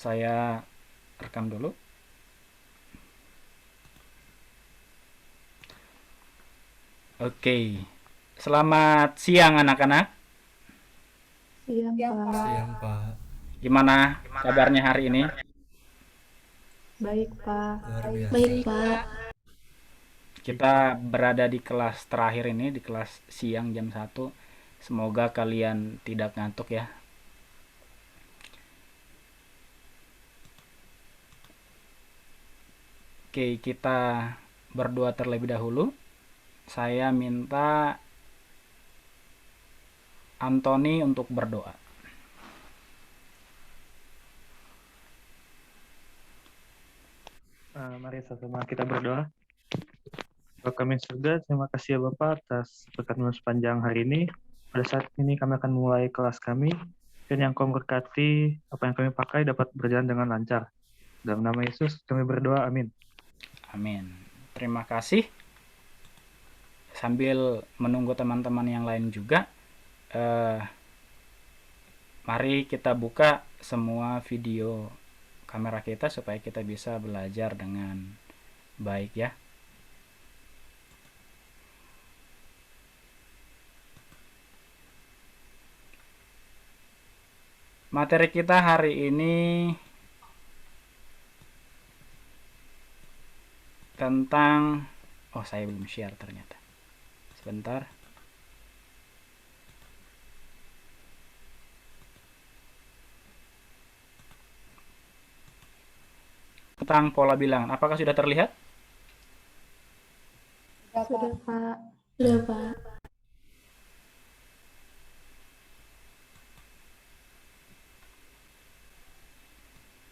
saya rekam dulu. Oke. Selamat siang anak-anak. Siang, Pak. Siang, Pak. Gimana kabarnya hari ini? Baik, Pak. Luar biasa. Baik, Pak. Kita berada di kelas terakhir ini, di kelas siang jam 1. Semoga kalian tidak ngantuk ya. Oke, kita berdoa terlebih dahulu. Saya minta Anthony untuk berdoa. Mari sama kita berdoa. Bapa kami surga, terima kasih ya Bapak atas berkat-Mu sepanjang hari ini. Pada saat ini kami akan mulai kelas kami, dan yang Kau berkati apa yang kami pakai dapat berjalan dengan lancar. Dalam nama Yesus kami berdoa, amin. Amin. Terima kasih. Sambil menunggu teman-teman yang lain juga, mari kita buka semua video kamera kita supaya kita bisa belajar dengan baik ya. Materi kita hari ini tentang saya belum share ternyata. Sebentar. Tentang pola bilangan. Apakah sudah terlihat? Sudah, Pak. Sudah, Pak.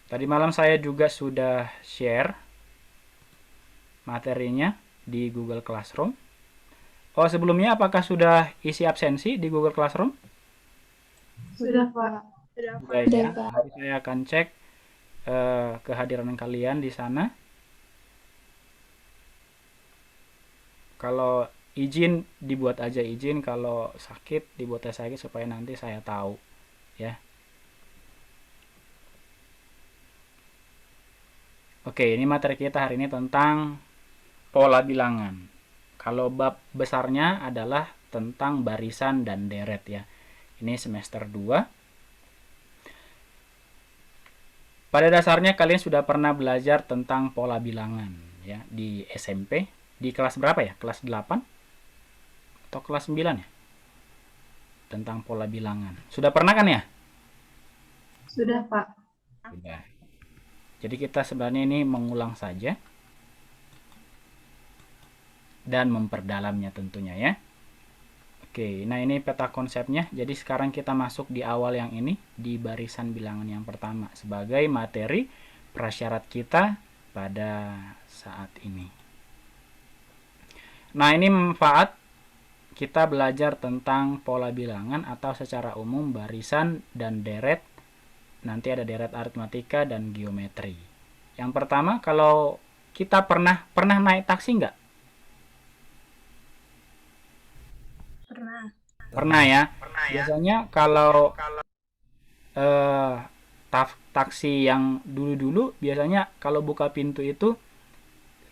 Tadi malam saya juga sudah share materinya di Google Classroom. Oh, sebelumnya apakah sudah isi absensi di Google Classroom? Sudah, Pak. Sudah ya. Pak. Nanti saya akan cek kehadiran kalian di sana. Kalau izin dibuat aja izin, kalau sakit dibuat aja sakit supaya nanti saya tahu ya. Oke, ini materi kita hari ini tentang pola bilangan. Kalau bab besarnya adalah tentang barisan dan deret ya. Ini semester 2. Pada dasarnya kalian sudah pernah belajar tentang pola bilangan ya di SMP. Di kelas berapa ya? Kelas 8 atau kelas 9 ya? Tentang pola bilangan. Sudah pernah kan ya? Sudah, Pak. Sudah. Jadi kita sebenarnya ini mengulang saja dan memperdalamnya tentunya ya. Oke, nah ini peta konsepnya. Jadi sekarang kita masuk di awal yang ini, di barisan bilangan yang pertama sebagai materi prasyarat kita pada saat ini. Nah, ini manfaat kita belajar tentang pola bilangan atau secara umum barisan dan deret. Nanti ada deret aritmatika dan geometri. Yang pertama, kalau kita pernah naik taksi nggak? Pernah ya. Biasanya kalau taksi yang dulu-dulu biasanya kalau buka pintu itu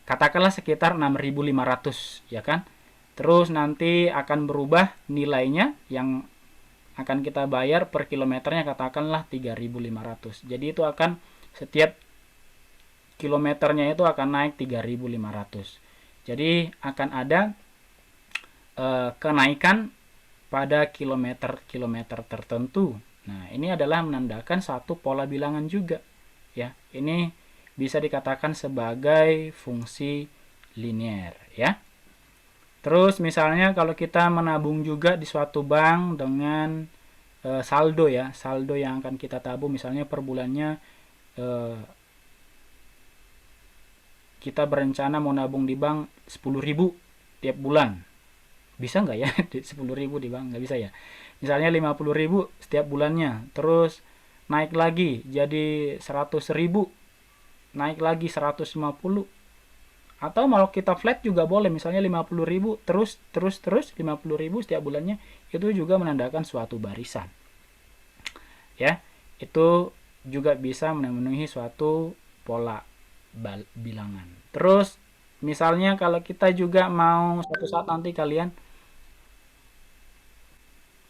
katakanlah sekitar 6.500 ya kan. Terus nanti akan berubah nilainya yang akan kita bayar per kilometernya katakanlah 3.500. Jadi itu akan setiap kilometernya itu akan naik 3.500. Jadi akan ada kenaikan pada kilometer tertentu. Nah, ini adalah menandakan satu pola bilangan juga ya. Ini bisa dikatakan sebagai fungsi linier ya. Terus misalnya kalau kita menabung juga di suatu bank dengan saldo ya, saldo yang akan kita tabung misalnya per bulannya kita berencana mau nabung di bank 10.000 tiap bulan. Bisa nggak ya 10.000 di bank? Nggak bisa ya. Misalnya 50.000 setiap bulannya, terus naik lagi jadi 100.000, naik lagi 150. Atau mau kita flat juga boleh, misalnya 50.000 terus 50.000 setiap bulannya, itu juga menandakan suatu barisan. Ya, itu juga bisa memenuhi suatu pola bilangan. Terus misalnya kalau kita juga mau suatu saat nanti kalian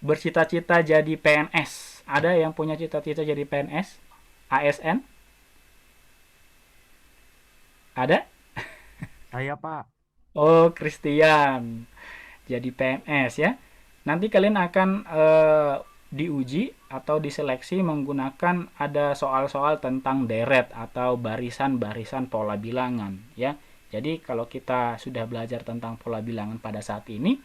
bercita-cita jadi PNS. Ada yang punya cita-cita jadi PNS? ASN? Ada? Saya, Pak. Oh, Christian. Jadi PNS ya. Nanti kalian akan diuji atau diseleksi menggunakan ada soal-soal tentang deret atau barisan-barisan pola bilangan ya. Jadi kalau kita sudah belajar tentang pola bilangan pada saat ini,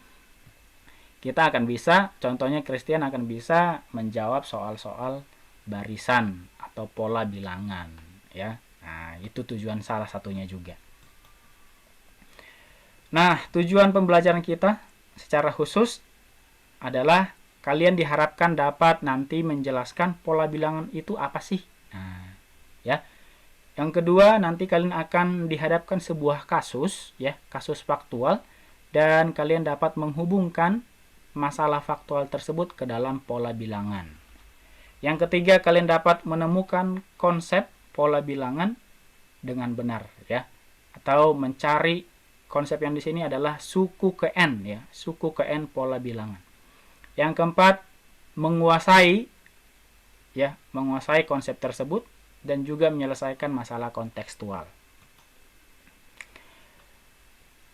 kita akan bisa, contohnya Christian akan bisa menjawab soal-soal barisan atau pola bilangan ya. Nah, itu tujuan salah satunya juga. Nah, tujuan pembelajaran kita secara khusus adalah kalian diharapkan dapat nanti menjelaskan pola bilangan itu apa sih. Nah, ya. Yang kedua, nanti kalian akan dihadapkan sebuah kasus, ya, kasus faktual, dan kalian dapat menghubungkan masalah faktual tersebut ke dalam pola bilangan. Yang ketiga, kalian dapat menemukan konsep pola bilangan dengan benar, ya, atau mencari konsep yang di sini adalah suku ke N, ya, suku ke N pola bilangan. Yang keempat, menguasai konsep tersebut dan juga menyelesaikan masalah kontekstual.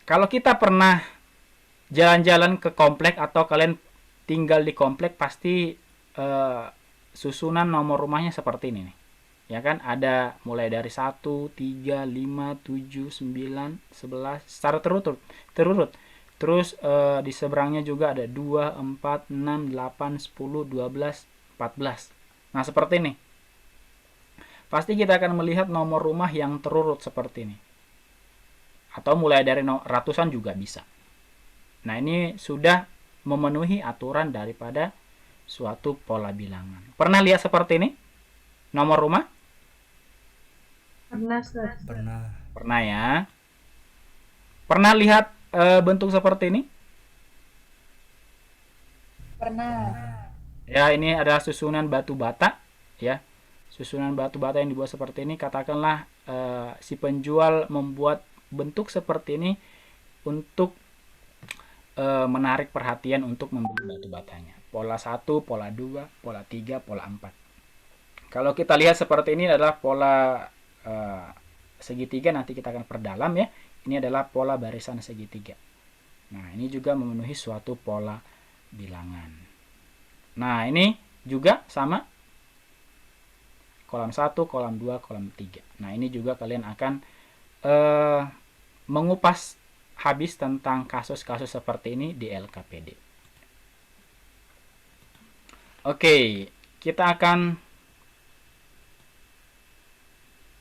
Kalau kita pernah jalan-jalan ke komplek atau kalian tinggal di komplek, pasti susunan nomor rumahnya seperti ini nih. Ya kan, ada mulai dari 1, 3, 5, 7, 9, 11 secara terurut. Terus di seberangnya juga ada 2, 4, 6, 8, 10, 12, 14. Nah, seperti ini. Pasti kita akan melihat nomor rumah yang terurut seperti ini. Atau mulai dari ratusan juga bisa. Nah, ini sudah memenuhi aturan daripada suatu pola bilangan. Pernah lihat seperti ini? Nomor rumah? Pernah, Sir. Pernah ya. Pernah lihat bentuk seperti ini? Pernah. Ya, ini adalah susunan batu bata, ya. Susunan batu bata yang dibuat seperti ini, katakanlah si penjual membuat bentuk seperti ini untuk menarik perhatian untuk membeli batu batanya. Pola 1, pola 2, pola 3, pola 4. Kalau kita lihat seperti ini adalah pola segitiga, nanti kita akan perdalam ya. Ini adalah pola barisan segitiga. Nah, ini juga memenuhi suatu pola bilangan. Nah, ini juga sama. Kolam 1, kolam 2, kolam 3. Nah, ini juga kalian akan mengupas habis tentang kasus-kasus seperti ini di LKPD. Oke, kita akan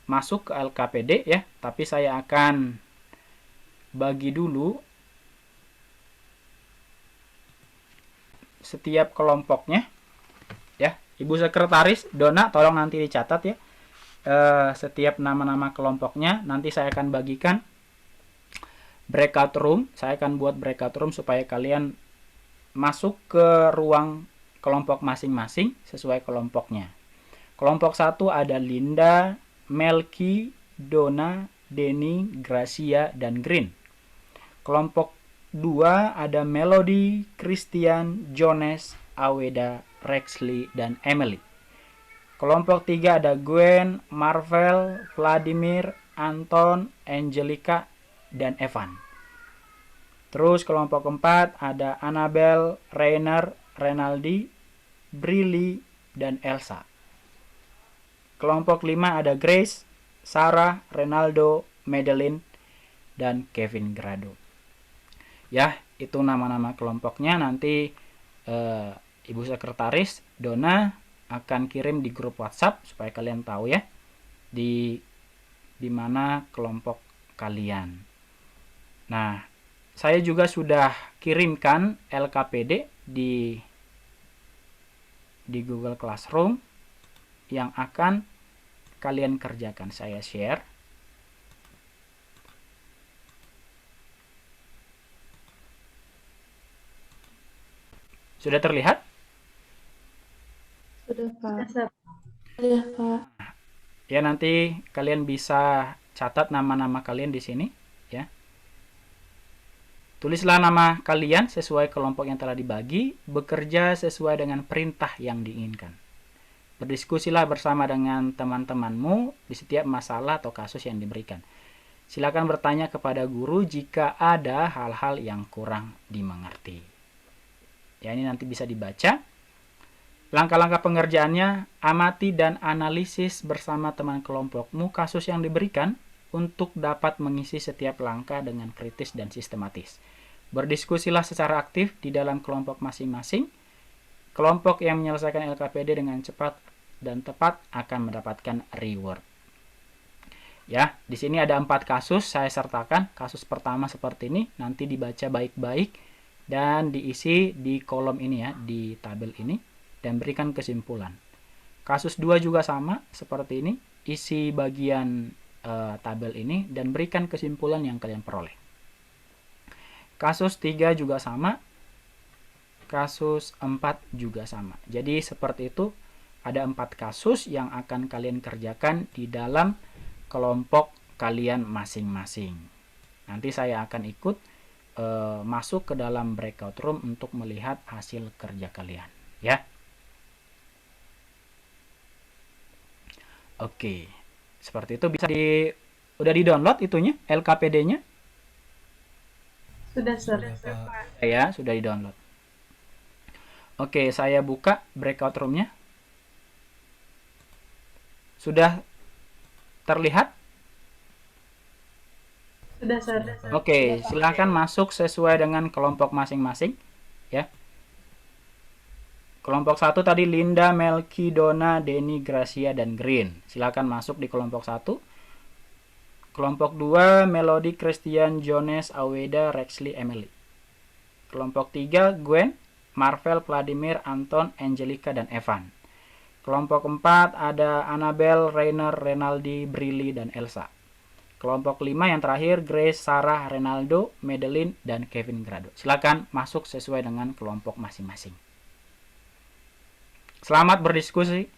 masuk ke LKPD ya, tapi saya akan bagi dulu setiap kelompoknya ya. Ibu Sekretaris Dona, tolong nanti dicatat ya setiap nama-nama kelompoknya. Nanti saya akan bagikan breakout room. Saya akan buat breakout room supaya kalian masuk ke ruang kelompok masing-masing sesuai kelompoknya. Kelompok 1 ada Linda, Melki, Dona, Denny, Gracia, dan Green. Kelompok 2 ada Melody, Christian, Jones, Aweda, Rexley, dan Emily. Kelompok 3 ada Gwen, Marvel, Vladimir, Anton, Angelica, dan Evan. Terus kelompok 4 ada Annabelle, Rainer, Renaldi, Brilly, dan Elsa. Kelompok 5 ada Grace, Sarah, Renaldo, Madeline, dan Kevin Grado. Ya, itu nama-nama kelompoknya. Nanti Ibu Sekretaris Dona akan kirim di grup WhatsApp supaya kalian tahu ya di mana kelompok kalian. Nah, saya juga sudah kirimkan LKPD di Google Classroom yang akan kalian kerjakan. Saya share. Sudah terlihat? Sudah, Pak. Sudah, Pak. Ya, nanti kalian bisa catat nama-nama kalian di sini ya. Tulislah nama kalian sesuai kelompok yang telah dibagi, bekerja sesuai dengan perintah yang diinginkan. Berdiskusilah bersama dengan teman-temanmu di setiap masalah atau kasus yang diberikan. Silakan bertanya kepada guru jika ada hal-hal yang kurang dimengerti. Ya, ini nanti bisa dibaca. Langkah-langkah pengerjaannya, amati dan analisis bersama teman kelompokmu kasus yang diberikan untuk dapat mengisi setiap langkah dengan kritis dan sistematis. Berdiskusilah secara aktif di dalam kelompok masing-masing. Kelompok yang menyelesaikan LKPD dengan cepat dan tepat akan mendapatkan reward. Ya, di sini ada 4 kasus saya sertakan. Kasus pertama seperti ini, nanti dibaca baik-baik dan diisi di kolom ini ya, di tabel ini, dan berikan kesimpulan. Kasus 2 juga sama seperti ini, isi bagian tabel ini dan berikan kesimpulan yang kalian peroleh. Kasus 3 juga sama, kasus 4 juga sama. Jadi seperti itu, ada 4 kasus yang akan kalian kerjakan di dalam kelompok kalian masing-masing. Nanti saya akan ikut masuk ke dalam breakout room untuk melihat hasil kerja kalian ya. Oke, seperti itu. Bisa udah di download itunya, LKPD-nya Sudah, Sir. ya, sudah di download. Oke, saya buka breakout room-nya. Sudah terlihat? Sudah, Sir. Oke, silahkan masuk sesuai dengan kelompok masing-masing ya. Kelompok 1 tadi Linda, Melki, Donna, Denny, Gracia, dan Green. Silahkan masuk di kelompok 1. Kelompok 2 Melody, Christian, Jones, Aweda, Rexley, Emily. Kelompok 3 Gwen, Marvel, Vladimir, Anton, Angelica, dan Evan. Kelompok 4 ada Annabelle, Rainer, Renaldi, Brilly, dan Elsa. Kelompok 5 yang terakhir Grace, Sarah, Renaldo, Madeline, dan Kevin Grado. Silakan masuk sesuai dengan kelompok masing-masing. Selamat berdiskusi.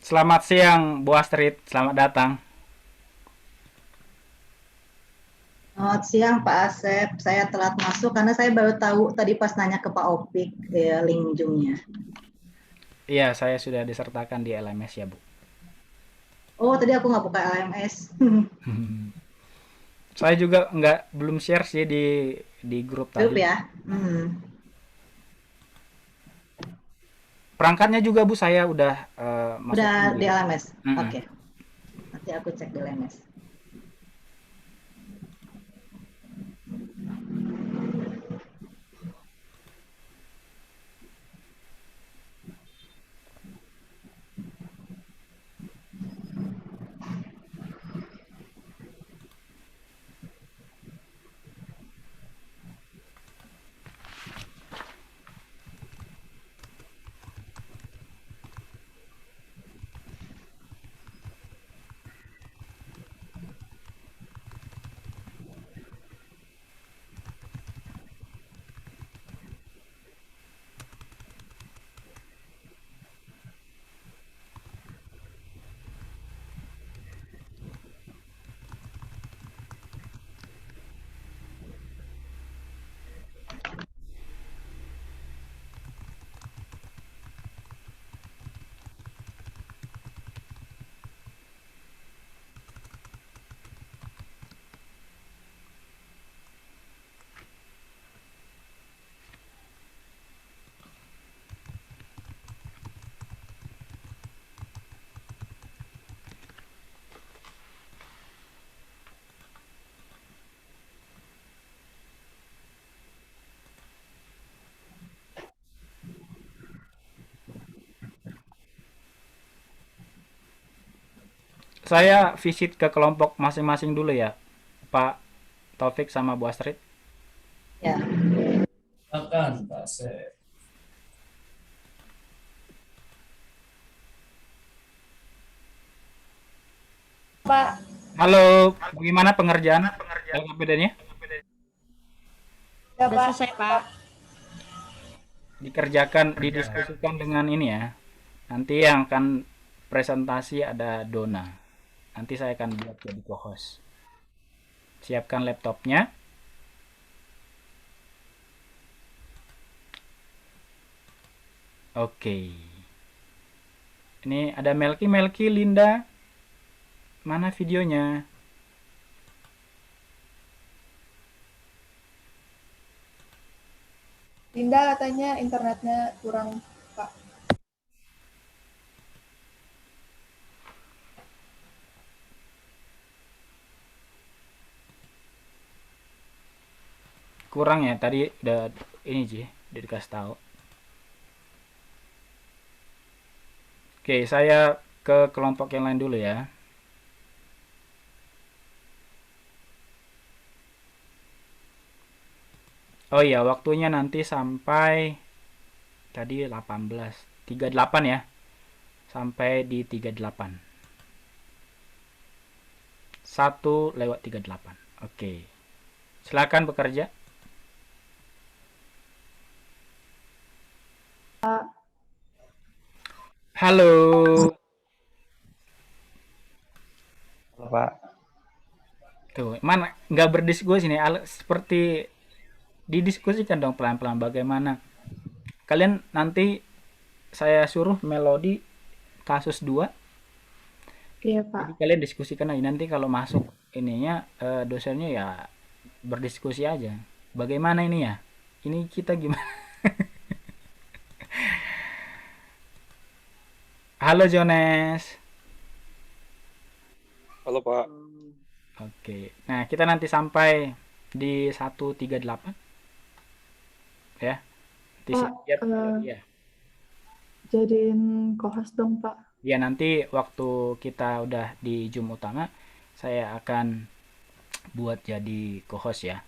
Selamat siang, Bu Astrid. Selamat datang. Selamat siang Pak Asep, saya telat masuk karena saya baru tahu tadi pas nanya ke Pak Opik link Zoom-nya. Iya, saya sudah disertakan di LMS ya, Bu. Oh, tadi aku nggak buka LMS. Saya juga belum share sih di grup Grup tadi. ya. Perangkatnya juga Bu, saya udah masukin Udah di LMS. Mm-mm. Oke. Nanti aku cek di LMS. Saya visit ke kelompok masing-masing dulu ya, Pak Taufik sama Bu Astrid. Ya. Silakan, Pak Asep. Halo, bagaimana pengerjaan LKPD-nya? Udah selesai, Pak. Dikerjakan, didiskusikan dengan ini ya. Nanti yang akan presentasi ada Dona. Nanti saya akan buat jadi co-host. Siapkan laptopnya. Oke. Ini ada Melki, Linda. Mana videonya? Linda katanya internetnya kurang, Pak. Kurang ya, tadi udah ini sih, udah dikasih tahu. Oke, saya ke kelompok yang lain dulu ya. Oh iya, waktunya nanti sampai tadi 18, 38 ya. Sampai di 38. 1:38. Oke. Silakan bekerja. Halo. Halo, Pak. Tuh, mana nggak berdiskusi nih, seperti didiskusikan dong pelan-pelan bagaimana. Kalian nanti saya suruh melodi kasus 2. Iya, Jadi Pak. kalian diskusikan aja nanti kalau masuk ininya dosennya ya berdiskusi aja. Bagaimana ini ya? Ini kita gimana? Halo Jones. Halo Pak, Oke. Nah, kita nanti sampai di 1:38 ya. Nanti Pak, siap ya. jadiin co-host dong, Pak. Ya nanti waktu kita udah di Zoom utama, saya akan buat jadi co-host ya.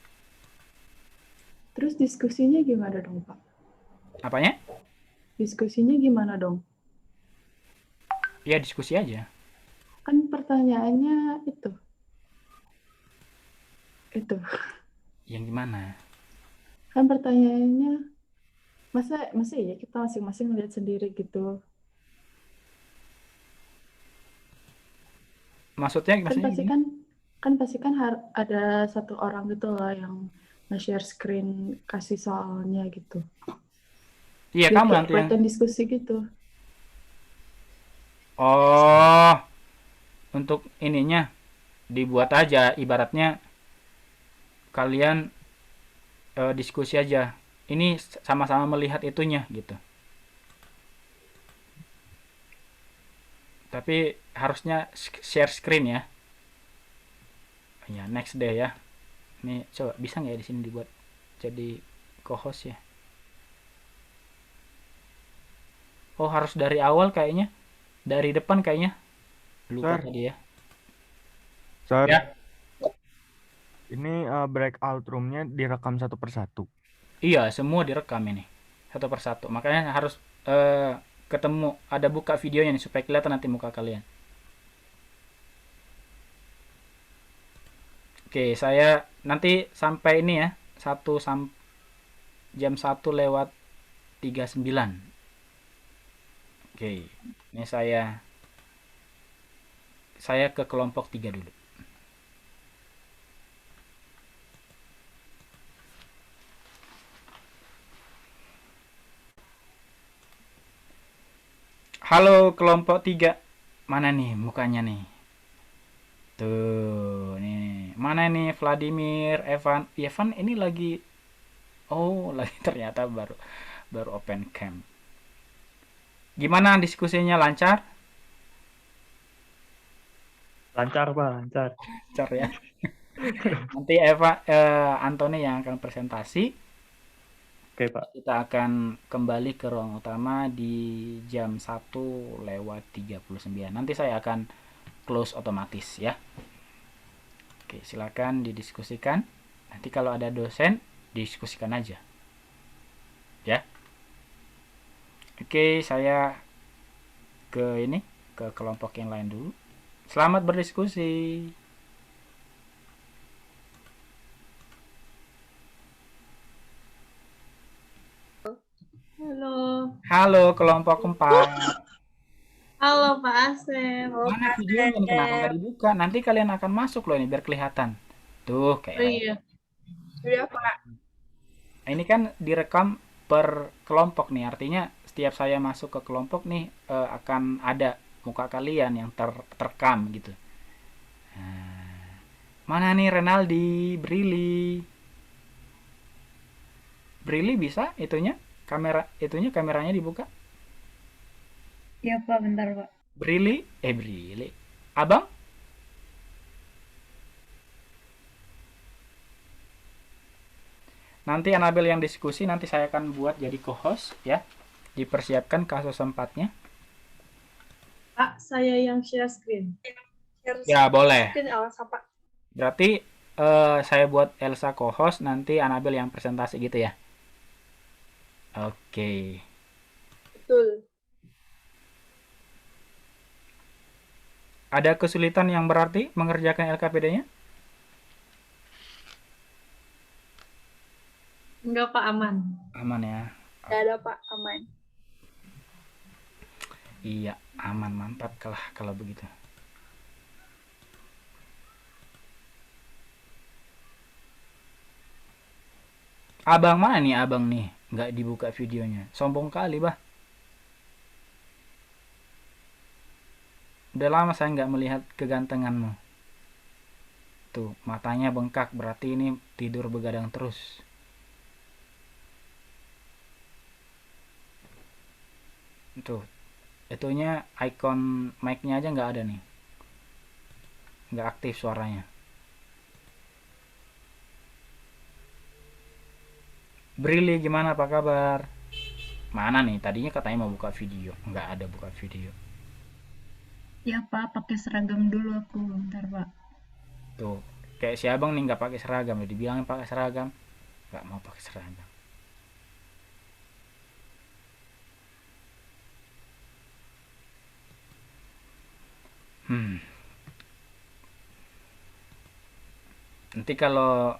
Terus diskusinya gimana dong, Pak? Apanya? Diskusinya gimana dong? Ya diskusi aja. Kan pertanyaannya itu. Yang gimana? Kan pertanyaannya, masa iya kita masing-masing lihat sendiri gitu. Maksudnya Kan maksudnya pasti gimana? kan ada satu orang gitu loh yang nge-share screen kasih soalnya gitu. Iya, Biar kamu kayak nanti yang pelatihan diskusi gitu. oh, untuk ininya dibuat aja ibaratnya kalian diskusi aja. Ini sama-sama melihat itunya gitu. Tapi harusnya share screen ya. Ya, next day ya. Ini coba bisa nggak ya di sini dibuat jadi co-host ya? Oh, harus dari awal kayaknya. Dari depan kayaknya. Lupa Sir. tadi ya. Sir, Ya. ini breakout room-nya direkam satu persatu. Iya, semua direkam ini. Satu persatu. Makanya harus ketemu, ada buka videonya nih supaya kelihatan nanti muka kalian. Oke, saya nanti sampai ini ya. Jam 1:39. Oke, ini saya ke kelompok 3 dulu. Halo kelompok 3. Mana nih mukanya nih? Tuh, nih. Mana nih Vladimir, Evan? Evan ini lagi lagi ternyata baru open cam. Gimana diskusinya, lancar? Lancar, Pak, lancar. Lancar ya. Nanti Anthony yang akan presentasi. Oke, Pak. Kita akan kembali ke ruang utama di jam 1:39. Nanti saya akan close otomatis ya. Oke, silakan didiskusikan. Nanti kalau ada dosen diskusikan aja. Ya. Oke, saya ke kelompok yang lain dulu. Selamat berdiskusi. Halo. Halo kelompok 4. Halo Pak Asep. Mana videonya nih, kenapa nggak dibuka? Nanti kalian akan masuk loh ini biar kelihatan. Tuh kayak Oh iya. Iya Pak. ini kan direkam per kelompok nih, artinya setiap saya masuk ke kelompok nih akan ada muka kalian yang terekam gitu. Nah, mana nih Renaldi, Brili bisa kameranya dibuka? Iya Pak, bentar Pak. Brili, Abang? Nanti Anabel yang diskusi, nanti saya akan buat jadi co-host ya. Dipersiapkan kasus 4-nya. Pak, saya yang share screen. Ya, boleh. Screen Elsa Pak. Berarti saya buat Elsa co-host, nanti Anabel yang presentasi gitu ya. Oke. Betul. Ada kesulitan yang berarti mengerjakan LKPD-nya? Enggak Pak, aman. Aman ya. Enggak ada Pak, aman. Iya, aman, mantap kalau begitu. Abang mana nih abang nih? Nggak dibuka videonya. Sombong kali, bah. Udah lama saya nggak melihat kegantenganmu. Tuh, matanya bengkak, berarti ini tidur begadang terus. Tuh, itunya icon mic-nya aja nggak ada nih. Nggak aktif suaranya. Brili, gimana, apa kabar? Mana nih? Tadinya katanya mau buka video. Nggak ada buka video. Ya Pak, pakai seragam dulu aku, bentar Pak. Tuh, kayak si abang nih nggak pakai seragam. Dibilangin pakai seragam, nggak mau pakai seragam. Nanti kalau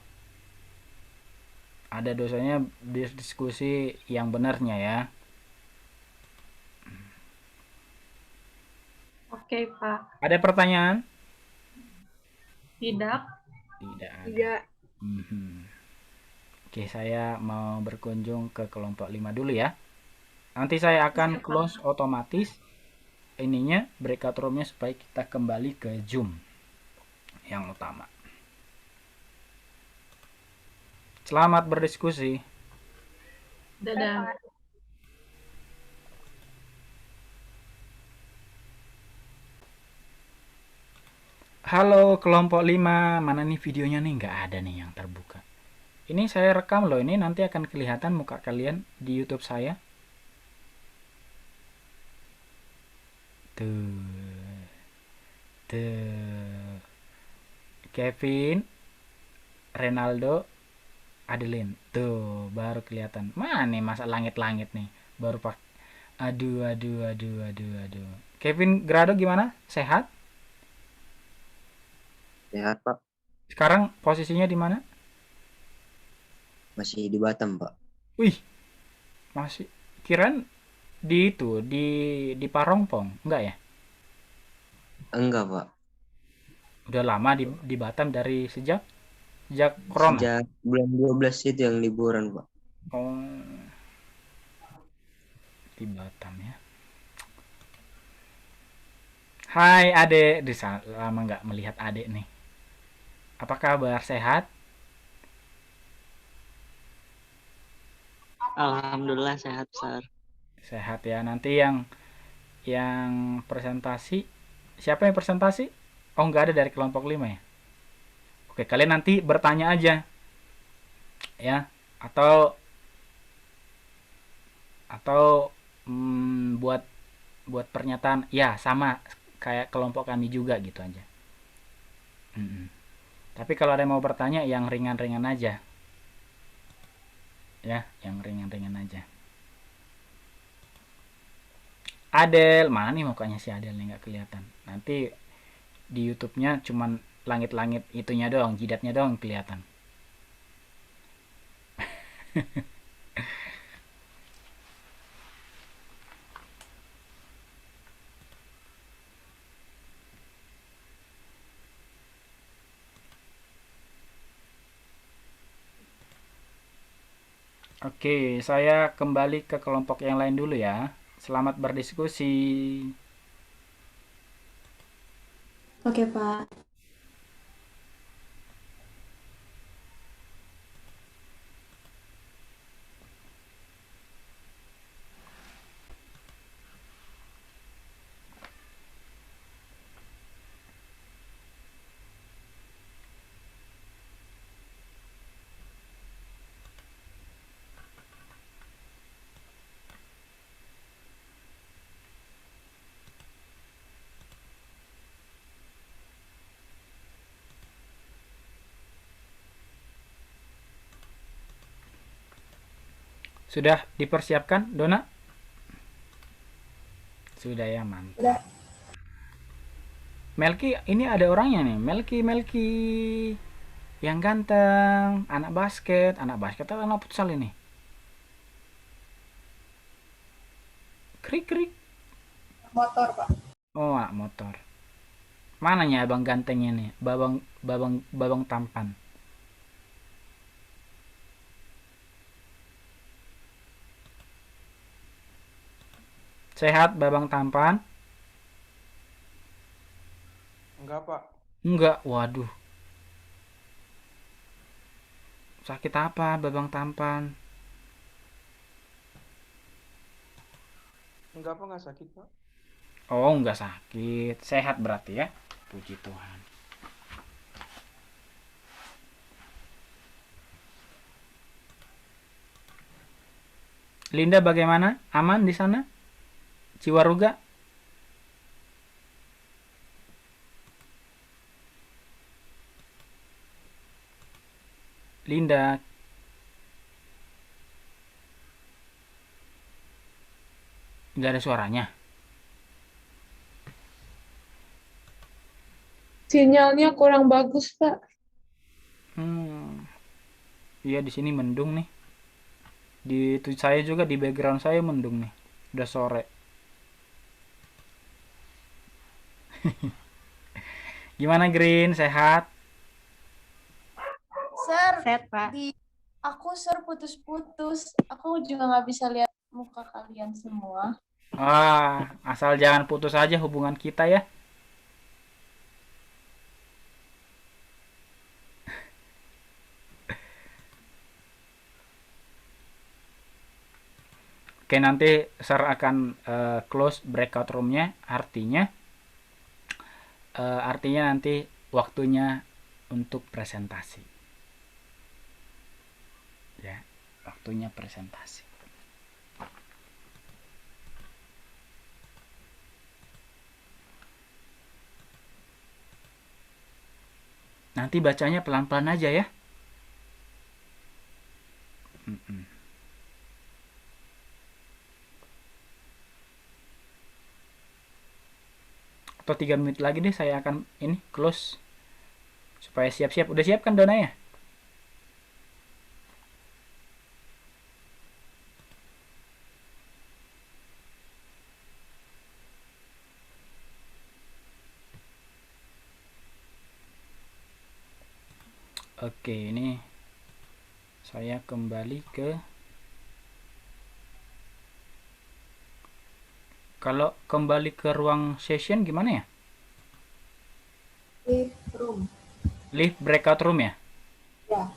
ada dosanya diskusi yang benarnya ya. Oke Pak. Ada pertanyaan? Tidak. Tidak ada. Tidak. Oke, saya mau berkunjung ke kelompok 5 dulu ya. Nanti saya akan close otomatis ininya, breakout roomnya, supaya kita kembali ke Zoom yang utama. Selamat berdiskusi. Dadah. Halo kelompok 5, mana nih videonya nih? Nggak ada nih yang terbuka. Ini saya rekam loh, ini nanti akan kelihatan muka kalian di YouTube saya. Tuh. Kevin, Renaldo, Adeline. Tuh, baru kelihatan. Mana nih masa langit-langit nih? Baru pak. Aduh. Kevin Grado gimana? Sehat? Sehat, Pak. Sekarang posisinya di mana? Masih di Batam, Pak. Wih, masih. Kirain di itu, di Parongpong, enggak ya? Enggak, Pak. Udah lama di Batam dari sejak corona. Sejak bulan 12 itu yang liburan, Pak. Oh, di Batam ya. Hai Adek, lama nggak melihat Adek nih. Apa kabar, sehat? Alhamdulillah sehat, Sar. Sehat ya. Nanti yang presentasi, siapa yang presentasi? Oh, nggak ada dari kelompok 5 ya? Oke, kalian nanti bertanya aja. Ya, atau buat pernyataan. Ya, sama kayak kelompok kami juga gitu aja. Mm-mm. Tapi kalau ada yang mau bertanya yang ringan-ringan aja, ya, yang ringan-ringan aja. Adel, mana nih mukanya si Adel nih nggak kelihatan. Nanti di YouTube-nya cuman langit-langit itunya doang, jidatnya doang kelihatan. Oke, saya kembali ke kelompok yang lain dulu ya. Selamat berdiskusi. Oke, Pak. Sudah dipersiapkan, Dona? Sudah ya, mantap. Udah. Melki, ini ada orangnya nih. Melki. Yang ganteng, anak basket atau anak futsal ini? Krik. Motor, Pak. Oh, anak motor. Mananya abang gantengnya nih? Babang tampan. Sehat, babang tampan? Enggak, Pak. Enggak, waduh. Sakit apa, babang tampan? Enggak, Pak, enggak sakit, Pak. Oh, enggak sakit. Sehat berarti ya. Puji Tuhan. Linda bagaimana? Aman di sana? Ciwaruga? Linda. Nggak ada suaranya. Sinyalnya kurang bagus, Pak. Iya, di sini mendung nih. Saya juga di background saya mendung nih. Udah sore. Gimana Green? Sehat? Sir, Set, Pak. aku putus-putus. Aku juga nggak bisa lihat muka kalian semua. Asal jangan putus aja hubungan kita ya. Oke, nanti Sir akan close breakout room-nya. Artinya nanti waktunya untuk presentasi. Ya, waktunya presentasi. Nanti bacanya pelan-pelan aja ya. Atau 3 menit lagi deh saya akan ini close. Supaya siap-siap. Udah siap kan Dona ya? Oke, ini saya kembali ke kalau kembali ke ruang session gimana ya? Live room. Live breakout room ya? Ya.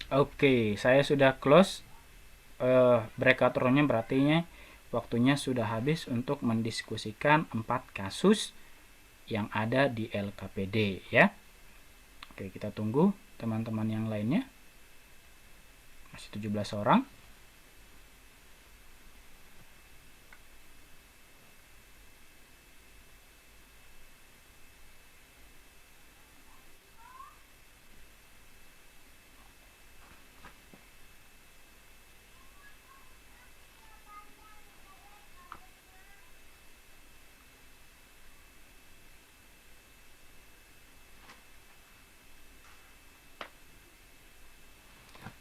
Oke, saya sudah close breakout room-nya, berarti waktunya sudah habis untuk mendiskusikan 4 kasus yang ada di LKPD ya. Oke, kita tunggu teman-teman yang lainnya. Masih 17 orang.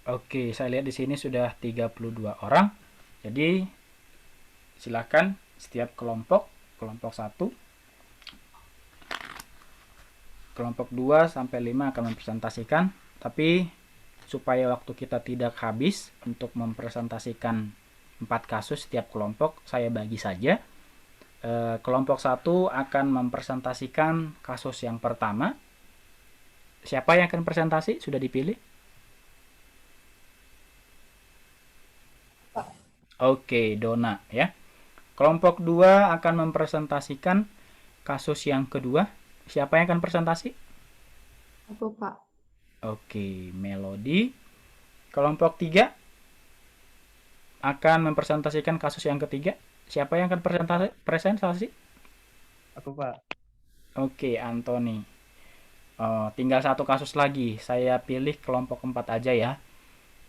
Oke, saya lihat di sini sudah 32 orang. Jadi silakan setiap kelompok 1, kelompok 2 sampai 5 akan mempresentasikan, tapi supaya waktu kita tidak habis untuk mempresentasikan 4 kasus setiap kelompok, saya bagi saja. Kelompok 1 akan mempresentasikan kasus yang pertama. Siapa yang akan presentasi? Sudah dipilih? Oke, Dona ya. Kelompok 2 akan mempresentasikan kasus yang kedua. Siapa yang akan presentasi? Aku, Pak. Oke, Melody. Kelompok 3 akan mempresentasikan kasus yang ketiga. Siapa yang akan presentasi? Aku, Pak. Oke, Anthony. Tinggal 1 kasus lagi. Saya pilih kelompok 4 aja ya.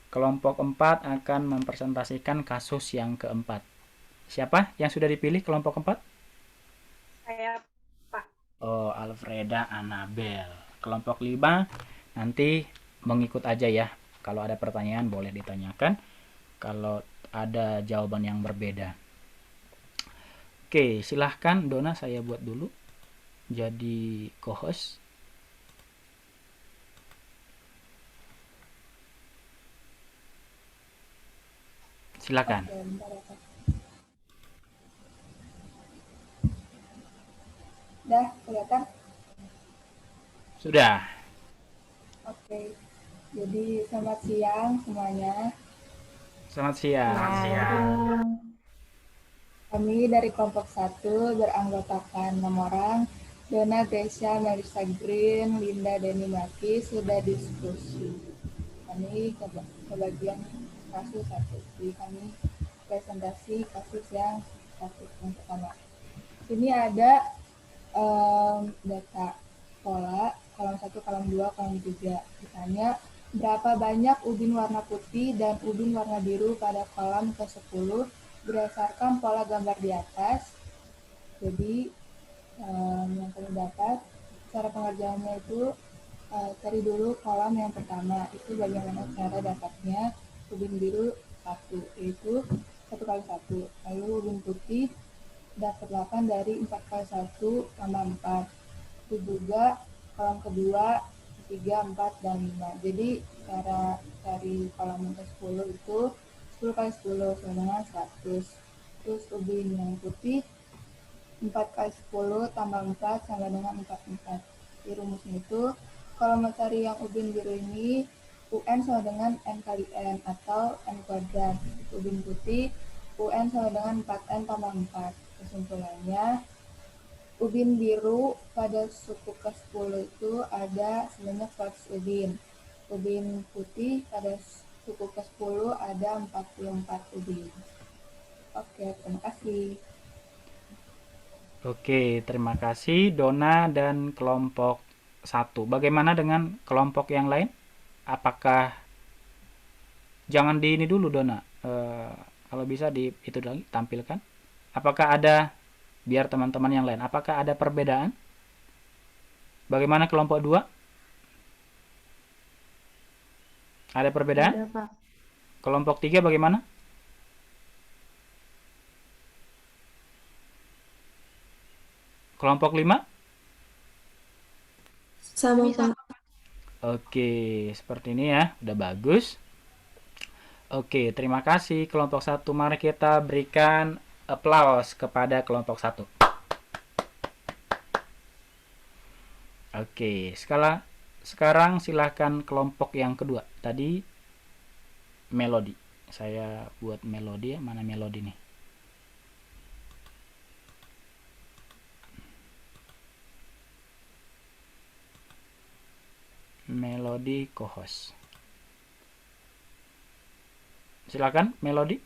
Kelompok 4 akan mempresentasikan kasus yang keempat. Siapa yang sudah dipilih kelompok 4? Saya, Pak. Oh, Alfreda Anabel. Kelompok 5 nanti mengikut aja ya. Kalau ada pertanyaan boleh ditanyakan. Kalau ada jawaban yang berbeda. Oke, silahkan Dona, saya buat dulu jadi co-host. Silakan. Oke, bentar ya, Pak. Udah kelihatan? Sudah. Oke. Jadi selamat siang semuanya. Selamat siang. Kami dari kelompok 1 beranggotakan 6 orang. Dona, Gracia, Melissa Green, Linda, Denny Maki sudah diskusi. Kami ke bagian kasus 1. Jadi kami presentasi kasus yang pertama. Sini ada data pola, kolom 1, kolom 2, kolom 3. Ditanya berapa banyak ubin warna putih dan ubin warna biru pada kolom ke-10 berdasarkan pola gambar di atas. Jadi yang kami dapat, cara pengerjaannya itu cari dulu kolom yang pertama. Itu bagaimana cara dapatnya ubin biru 1, yaitu 1 kali 1. Lalu ubin putih dapat 8 dari 4 kali 1 tambah 4. Itu juga kolom kedua, 3, 4, dan 5. Jadi cara cari kolom ke-10 itu 10 kali 10 sama dengan 100. Terus ubin yang putih 4 kali 10 tambah 4 sama dengan 44. Di rumusnya itu, kalau mau cari yang ubin biru ini, UN sama dengan N kali N atau N kuadrat. Ubin putih, UN sama dengan 4N tambah 4. Kesimpulannya, ubin biru pada suku ke-10 itu ada sebanyak 100 ubin. Ubin putih pada suku ke-10 ada 44 ubin. Oke, terima kasih. Oke, terima kasih Dona dan kelompok 1. Bagaimana dengan kelompok yang lain? Apakah jangan di ini dulu Dona, kalau bisa di itu lagi tampilkan. Apakah ada, biar teman-teman yang lain, apakah ada perbedaan? Bagaimana kelompok 2? Ada perbedaan? Ada, Pak. Kelompok 3 bagaimana? Kelompok 5? Sama, Pak. Oke, seperti ini ya, udah bagus. Oke, terima kasih kelompok 1. Mari kita berikan aplaus kepada kelompok 1. Oke, sekarang silahkan kelompok yang kedua. Tadi melodi. Saya buat melodi ya. Mana melodi nih? Melodi co-host. Silakan melodi.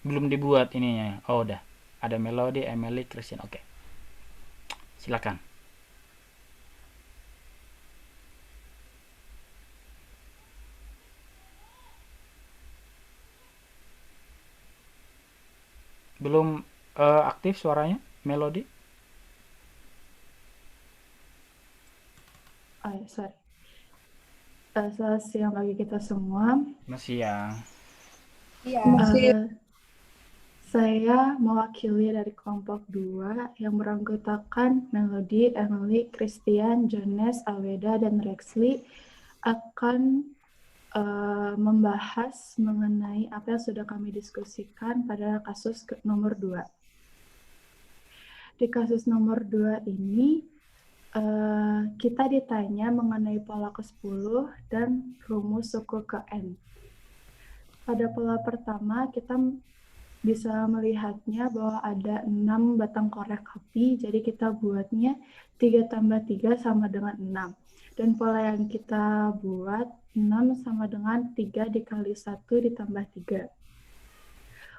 Belum dibuat ininya. Oh, udah. Ada melodi, Emily, Christian. Oke. Silakan. Belum aktif suaranya, melodi? Oh, ya, sorry. Selamat siang bagi kita semua. Masih ya. Iya. Saya mewakili dari kelompok 2 yang beranggotakan Melody, Emily, Christian, Jones, Alweda, dan Rexley akan membahas mengenai apa yang sudah kami diskusikan pada kasus nomor 2. Di kasus nomor 2 ini, kita ditanya mengenai pola ke-10 dan rumus suku ke N. Pada pola pertama, kita bisa melihatnya bahwa ada 6 batang korek api, jadi kita buatnya 3 tambah 3 sama dengan 6. Dan pola yang kita buat 6 sama dengan 3 dikali 1 ditambah 3.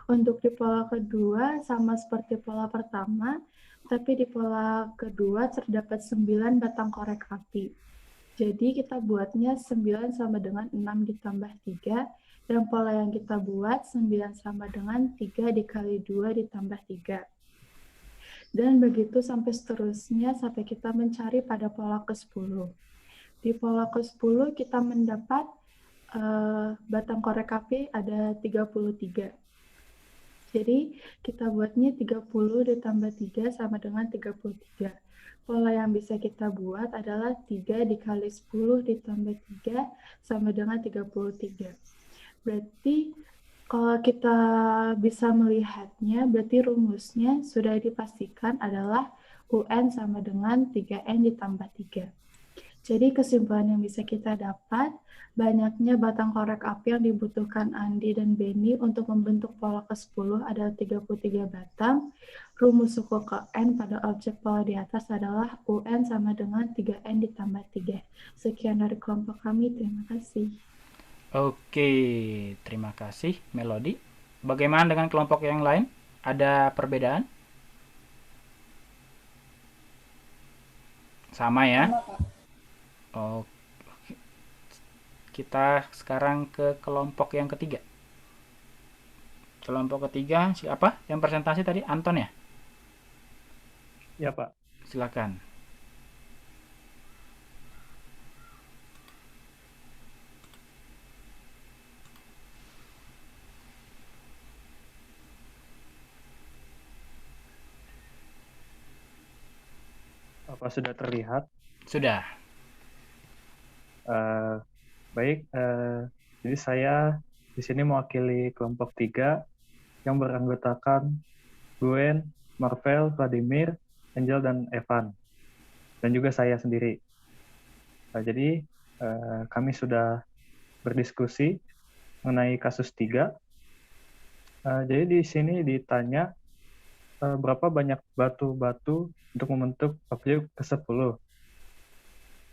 Untuk di pola kedua sama seperti pola pertama, tapi di pola kedua terdapat 9 batang korek api. Jadi kita buatnya 9 sama dengan 6 ditambah 3, dan pola yang kita buat 9 sama dengan 3 dikali 2 ditambah 3. Dan begitu sampai seterusnya sampai kita mencari pada pola ke-10. Di pola ke-10 kita mendapat batang korek api ada 33. Jadi kita buatnya 30 ditambah 3 sama dengan 33. Pola yang bisa kita buat adalah 3 dikali 10 ditambah 3 sama dengan 33. Berarti kalau kita bisa melihatnya, berarti rumusnya sudah dipastikan adalah UN sama dengan 3N ditambah 3. Jadi kesimpulan yang bisa kita dapat, banyaknya batang korek api yang dibutuhkan Andi dan Benny untuk membentuk pola ke-10 adalah 33 batang. Rumus suku ke N pada objek pola di atas adalah UN sama dengan 3N ditambah 3. Sekian dari kelompok kami, terima kasih. Oke, terima kasih Melody. Bagaimana dengan kelompok yang lain? Ada perbedaan? Sama ya? Sama, Pak. Oh, kita sekarang ke kelompok yang ketiga. Kelompok ketiga siapa? Yang presentasi tadi Anton ya? Ya, Pak. Silakan. Apa sudah terlihat? Sudah. Baik, jadi saya di sini mewakili kelompok 3 yang beranggotakan Gwen, Marvel, Vladimir, Angel, dan Evan. Dan juga saya sendiri. Jadi kami sudah berdiskusi mengenai kasus 3. Jadi di sini ditanya berapa banyak batu-batu untuk membentuk objek ke-10.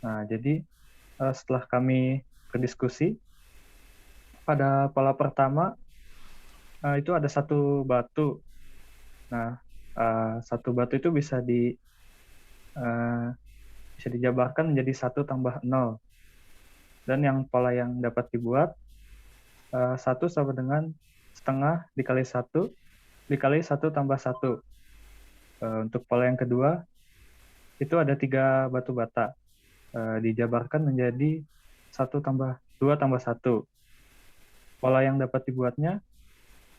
Nah, jadi setelah kami berdiskusi, pada pola pertama itu ada 1 batu. Nah, 1 batu itu bisa dijabarkan menjadi 1 tambah 0. Dan yang pola yang dapat dibuat 1 sama dengan setengah dikali 1 dikali 1 tambah 1. Untuk pola yang kedua, itu ada 3 batu bata. Dijabarkan menjadi 2 tambah 1. Pola yang dapat dibuatnya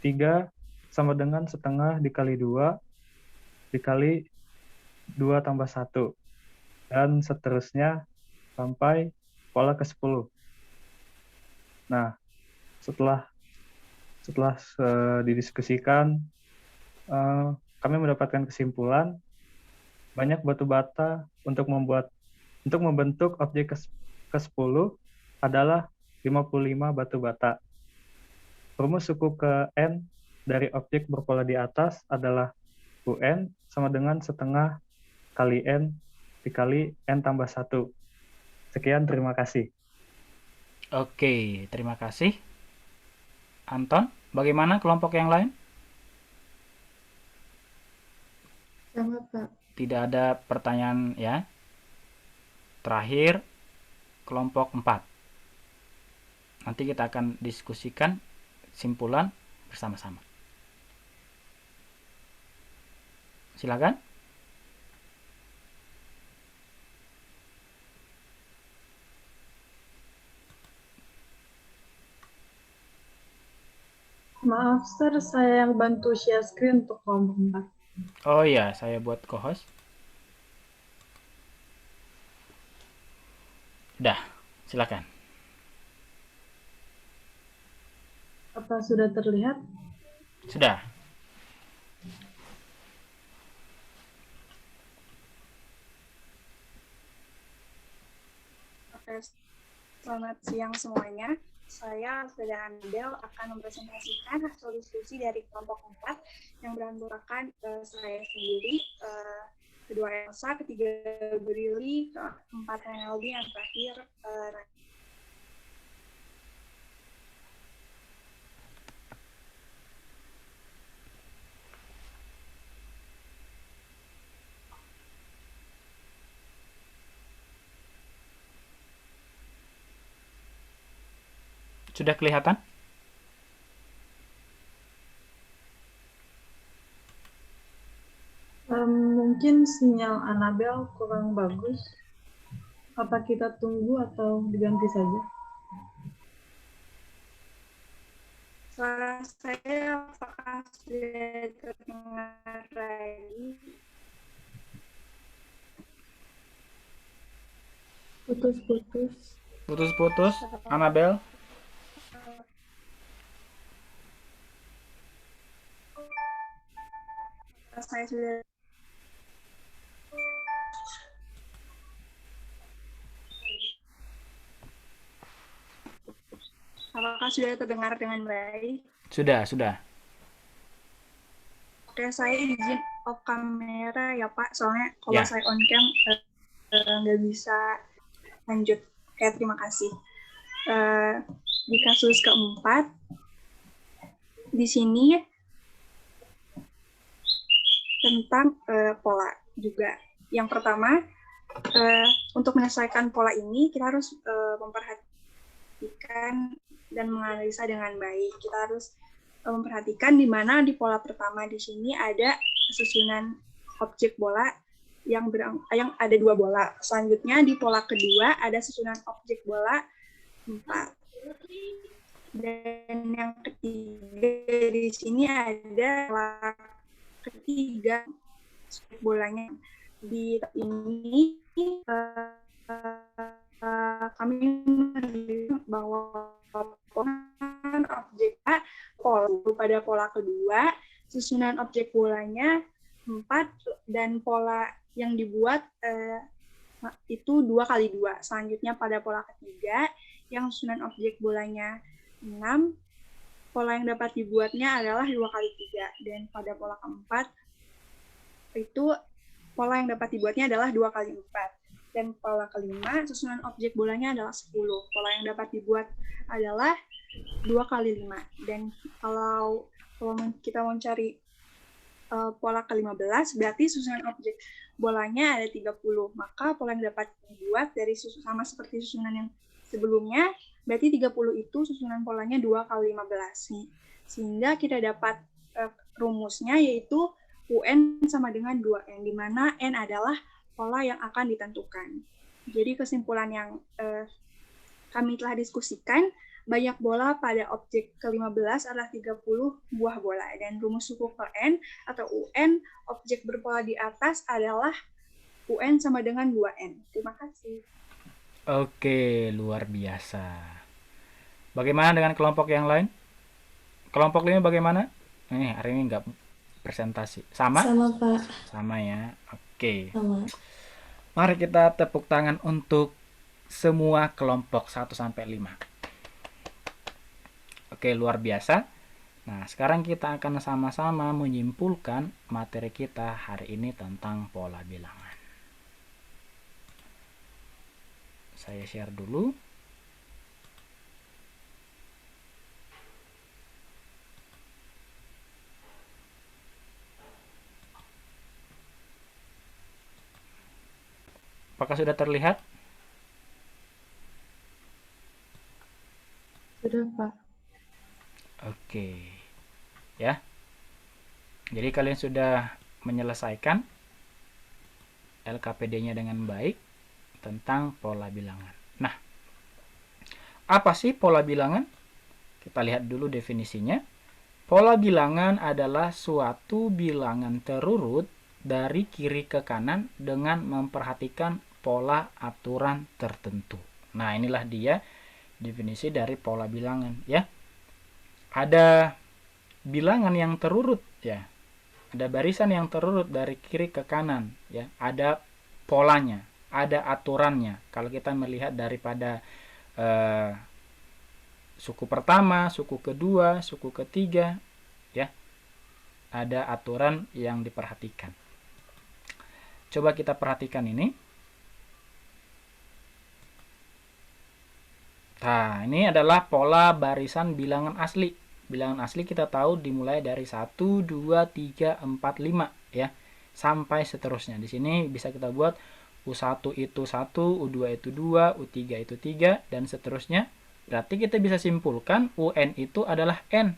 3 sama dengan setengah dikali 2 dikali 2 tambah 1. Dan seterusnya sampai pola ke-10. Nah, setelah didiskusikan, kami mendapatkan kesimpulan banyak batu bata untuk membentuk objek ke-10 adalah 55 batu bata. Rumus suku ke N dari objek berpola di atas adalah UN sama dengan setengah kali N dikali N tambah 1. Sekian, terima kasih. Oke, terima kasih. Anton, bagaimana kelompok yang lain? Sama, Pak. Tidak ada pertanyaan ya. Terakhir, kelompok 4. Nanti kita akan diskusikan kesimpulan bersama-sama. Silakan. Maaf, Sir, saya yang bantu share screen untuk kelompok 4. Oh iya, saya buat co-host. Udah, silakan. Apa sudah terlihat? Sudah. Oke, selamat siang semuanya. Saya Feda Anabel akan mempresentasikan hasil diskusi dari kelompok 4 yang beranggotakan saya sendiri, kedua Elsa, ketiga Brili, keempat Renaldi, yang terakhir Sudah kelihatan? Mungkin sinyal Anabel kurang bagus. Apa kita tunggu atau diganti saja? suara saya apakah sudah terdengar lagi? Putus-putus. Putus-putus, Anabel. Saya sudah apakah sudah terdengar dengan baik? Sudah. Oke, saya izin off kamera ya Pak, soalnya kalau Ya. saya on cam nggak bisa lanjut. Oke, terima kasih. Di kasus keempat, di sini tentang pola juga. Yang pertama, untuk menyelesaikan pola ini, kita harus memperhatikan dan menganalisa dengan baik. Kita harus memperhatikan di mana di pola pertama di sini ada susunan objek bola yang ada 2 bola. Selanjutnya di pola kedua ada susunan objek bola 4. Dan yang ketiga di sini ada pola ketiga bolanya. Di ini kami melihat bahwa objek A pada pola kedua, susunan objek bolanya 4, dan pola yang dibuat itu 2 kali 2. Selanjutnya pada pola ketiga, yang susunan objek bolanya 6, pola yang dapat dibuatnya adalah 2 kali 3. Dan pada pola keempat, itu pola yang dapat dibuatnya adalah 2 kali 4. Dan pola kelima, susunan objek bolanya adalah 10. Pola yang dapat dibuat adalah 2 kali 5. Dan kalau kita mau cari pola ke-15, berarti susunan objek bolanya ada 30. Maka pola yang dapat dibuat dari sama seperti susunan yang sebelumnya, berarti 30 itu susunan polanya 2 kali 15. Sehingga kita dapat rumusnya yaitu UN sama dengan 2N, di mana N adalah pola yang akan ditentukan. Jadi kesimpulan yang kami telah diskusikan banyak bola pada objek ke-15 adalah 30 buah bola. Dan rumus suku ke N atau UN, objek berpola di atas adalah UN sama dengan 2N. Terima kasih. Oke, luar biasa. Bagaimana dengan kelompok yang lain? Kelompok 5 bagaimana? Hari ini nggak presentasi. Sama? Sama, Pak. Sama ya. Oke. Sama. Mari kita tepuk tangan untuk semua kelompok 1 sampai 5. Oke, luar biasa. Nah, sekarang kita akan sama-sama menyimpulkan materi kita hari ini tentang pola bilangan. Saya share dulu. Apakah sudah terlihat? Sudah, Pak. Oke. Ya. Jadi kalian sudah menyelesaikan LKPD-nya dengan baik tentang pola bilangan. Nah, apa sih pola bilangan? Kita lihat dulu definisinya. Pola bilangan adalah suatu bilangan terurut dari kiri ke kanan dengan memperhatikan pola aturan tertentu. Nah, inilah dia definisi dari pola bilangan, ya. Ada bilangan yang terurut, ya. Ada barisan yang terurut dari kiri ke kanan, ya. Ada polanya, ada aturannya. Kalau kita melihat daripada suku pertama, suku kedua, suku ketiga, ya, ada aturan yang diperhatikan. Coba kita perhatikan ini. Nah, ini adalah pola barisan bilangan asli. Bilangan asli kita tahu dimulai dari 1, 2, 3, 4, 5, ya, sampai seterusnya. Di sini bisa kita buat U1 itu 1, U2 itu 2, U3 itu 3, dan seterusnya. Berarti kita bisa simpulkan UN itu adalah N,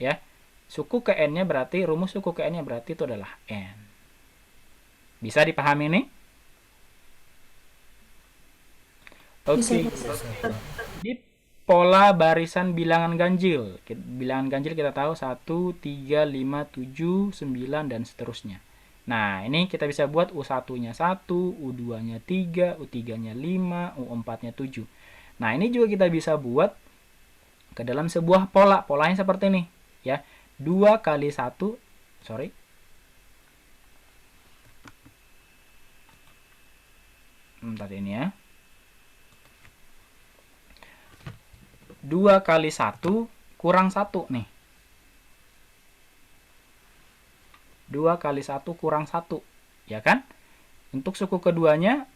ya. Suku ke N-nya berarti, rumus suku ke N-nya berarti itu adalah N. Bisa dipahami nih? Oke. Di pola barisan bilangan ganjil. Bilangan ganjil kita tahu 1, 3, 5, 7, 9, dan seterusnya. Nah, ini kita bisa buat U1-nya 1, U2-nya 3, U3-nya 5, U4-nya 7. Nah, ini juga kita bisa buat ke dalam sebuah pola. Polanya seperti ini, ya. 2 kali 1, sorry. Bentar ini ya. 2 kali 1 kurang 1 nih. 2 kali 1 kurang 1, ya kan? Untuk suku keduanya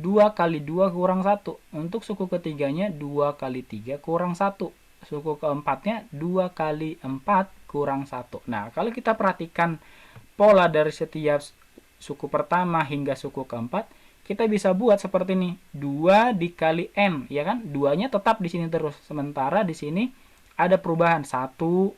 2 kali 2 kurang 1. Untuk suku ketiganya 2 kali 3 kurang 1. Suku keempatnya 2 kali 4 kurang 1. Nah, kalau kita perhatikan pola dari setiap suku pertama hingga suku keempat, kita bisa buat seperti ini. 2 dikali N, ya kan? 2-nya tetap di sini terus. Sementara di sini ada perubahan 1, 2,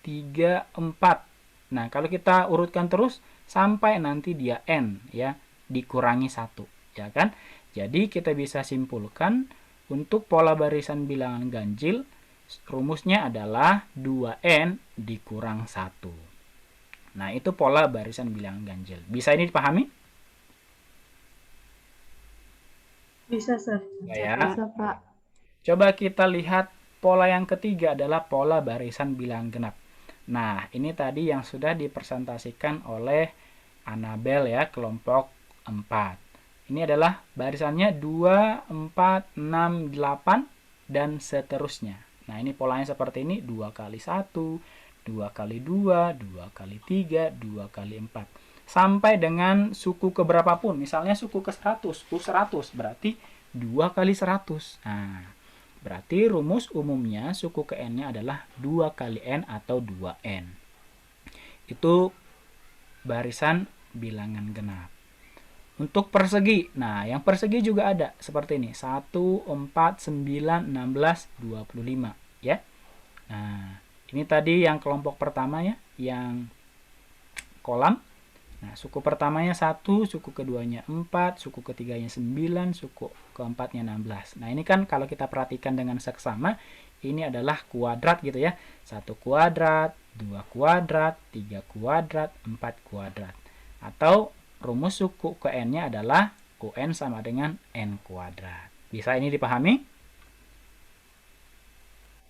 3, 4. Nah, kalau kita urutkan terus sampai nanti dia N, ya, dikurangi 1, ya kan? Jadi kita bisa simpulkan untuk pola barisan bilangan ganjil rumusnya adalah 2N dikurang 1. Nah, itu pola barisan bilangan ganjil. Bisa ini dipahami? Bisa, Sir. Ya. Bisa, Pak. Coba kita lihat pola yang ketiga adalah pola barisan bilangan genap. Nah, ini tadi yang sudah dipresentasikan oleh Anabel ya, kelompok 4. Ini adalah barisannya 2, 4, 6, 8, dan seterusnya. Nah, ini polanya seperti ini, 2 kali 1, 2 kali 2, 2 kali 3, 2 kali 4. Sampai dengan suku keberapapun, misalnya suku ke 100, U100, berarti 2 kali 100. Nah, berarti rumus umumnya suku ke N-nya adalah 2 kali N atau 2N. Itu barisan bilangan genap. Untuk persegi, nah yang persegi juga ada seperti ini, 1, 4, 9, 16, 25, ya. Nah, ini tadi yang kelompok pertama ya, yang kolam. Nah, suku pertamanya 1, suku keduanya 4, suku ketiganya 9, suku keempatnya 16. Nah, ini kan kalau kita perhatikan dengan seksama, ini adalah kuadrat gitu ya. 1 kuadrat, 2 kuadrat, 3 kuadrat, 4 kuadrat. Atau rumus suku ke n-nya adalah UN sama dengan n kuadrat. Bisa ini dipahami?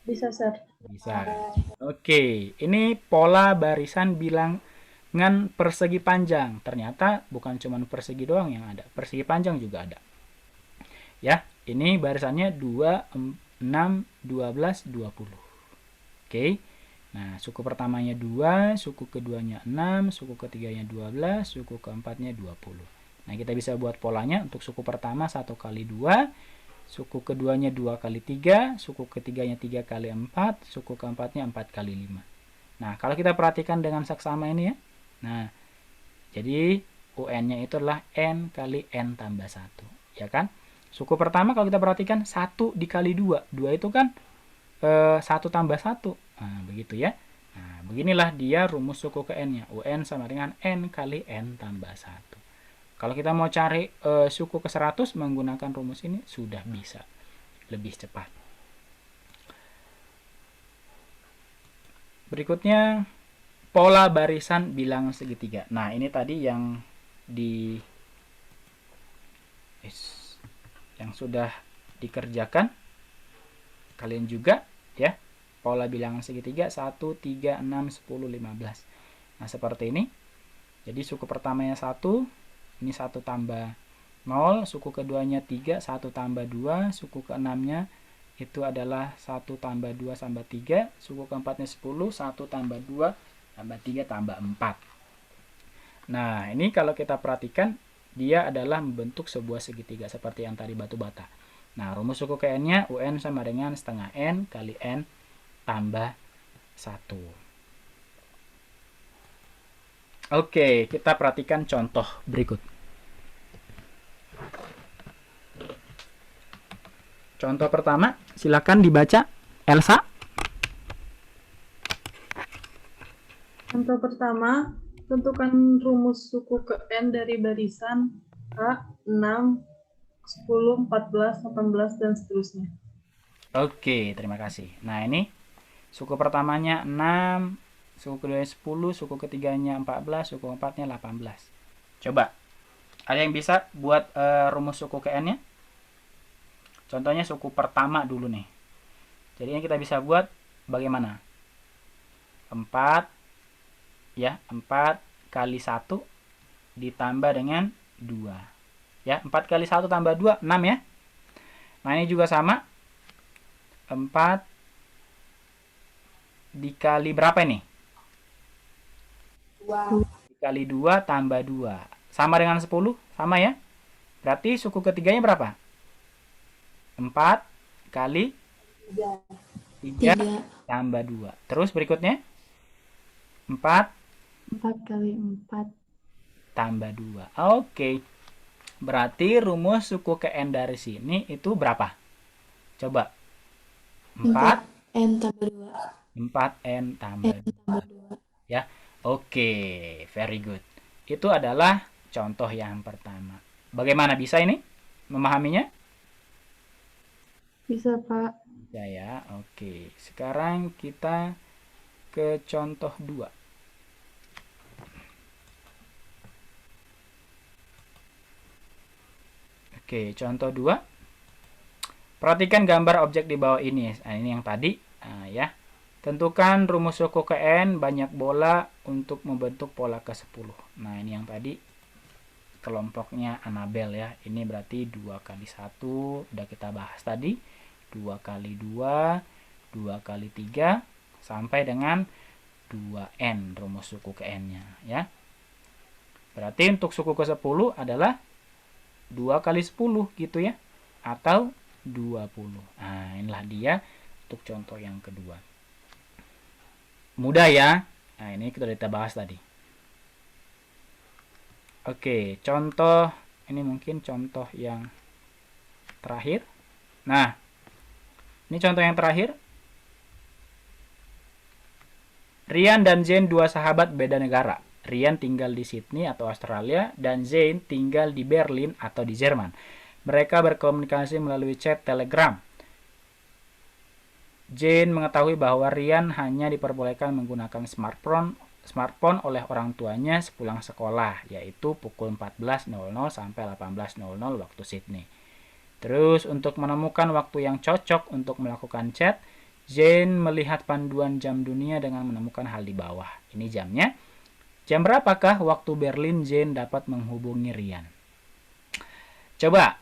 Bisa, Sir. Bisa. Oke, ini pola barisan bilangan persegi panjang. Ternyata bukan cuma persegi doang yang ada, persegi panjang juga ada. Ya, ini barisannya 2, 6, 12, 20. Oke. Nah, suku pertamanya 2, suku keduanya 6, suku ketiganya 12, suku keempatnya 20. Nah, kita bisa buat polanya untuk suku pertama 1 kali 2, suku keduanya 2 kali 3, suku ketiganya 3 kali 4, suku keempatnya 4 kali 5. Nah, kalau kita perhatikan dengan seksama ini ya. Nah, jadi UN-nya itu adalah N kali N tambah 1. Ya kan? Suku pertama kalau kita perhatikan 1 dikali 2. 2 itu kan 1 tambah 1. Nah, begitu ya. Nah, beginilah dia rumus suku ke N-nya. UN sama dengan N kali N tambah 1. Kalau kita mau cari suku ke 100 menggunakan rumus ini sudah bisa lebih cepat. Berikutnya pola barisan bilangan segitiga. Nah, ini tadi yang sudah dikerjakan. Kalian juga ya. Pola bilangan segitiga 1, 3, 6, 10, 15. Nah, seperti ini. Jadi suku pertamanya 1. Ini 1 tambah 0, suku keduanya 3, 1 tambah 2, suku keenamnya itu adalah 1 tambah 2 tambah 3, suku keempatnya 10, 1 tambah 2 tambah 3 tambah 4. Nah, ini kalau kita perhatikan, dia adalah membentuk sebuah segitiga seperti yang tadi batu bata. Nah, rumus suku ke n-nya UN sama dengan setengah n kali n tambah 1. Oke, kita perhatikan contoh berikut. Contoh pertama, silakan dibaca Elsa. Contoh pertama, tentukan rumus suku ke N dari barisan A, 6, 10, 14, 18, dan seterusnya. Oke, terima kasih. Nah, ini suku pertamanya 6, suku keduanya 10, suku ketiganya 14, suku keempatnya 18. Coba, ada yang bisa buat rumus suku ke N-nya? Contohnya suku pertama dulu nih. Jadi ini kita bisa buat bagaimana? 4 ya, 4 kali 1 ditambah dengan 2. Ya, 4 kali 1 tambah 2, 6 ya. Nah, ini juga sama. 4 dikali berapa ini? 2. Dikali 2 tambah 2. Sama dengan 10? Sama ya. Berarti suku ketiganya berapa? 4 kali 3 tambah 2. Terus berikutnya 4 kali 4 tambah 2. Oke. Berarti rumus suku ke N dari sini itu berapa? Coba. 4N tambah 2. 4N tambah 2. Ya. Oke, very good. Itu adalah contoh yang pertama. Bagaimana bisa ini memahaminya? Bisa, Pak. Ya ya, oke. Sekarang kita ke contoh 2. Oke, contoh 2. Perhatikan gambar objek di bawah ini. Nah, ini yang tadi. Nah, ya. Tentukan rumus suku ke N banyak bola untuk membentuk pola ke-10. Nah, ini yang tadi kelompoknya Anabel ya. Ini berarti 2 kali 1. Udah kita bahas tadi. 2 kali 2. 2 kali 3. Sampai dengan 2N rumus suku ke N-nya. Ya. Berarti untuk suku ke-10 adalah 2 kali 10 gitu ya. Atau 20. Nah, inilah dia untuk contoh yang kedua. Mudah ya. Nah, ini sudah kita bahas tadi. Oke, contoh ini mungkin contoh yang terakhir. Nah, ini contoh yang terakhir. Rian dan Jen dua sahabat beda negara. Rian tinggal di Sydney atau Australia, dan Zane tinggal di Berlin atau di Jerman. Mereka berkomunikasi melalui chat Telegram. Jane mengetahui bahwa Rian hanya diperbolehkan menggunakan smartphone oleh orang tuanya sepulang sekolah, yaitu pukul 14.00 sampai 18.00 waktu Sydney. Terus untuk menemukan waktu yang cocok untuk melakukan chat, Jane melihat panduan jam dunia dengan menemukan hal di bawah. Ini jamnya. Jam berapakah waktu Berlin Jane dapat menghubungi Rian? Coba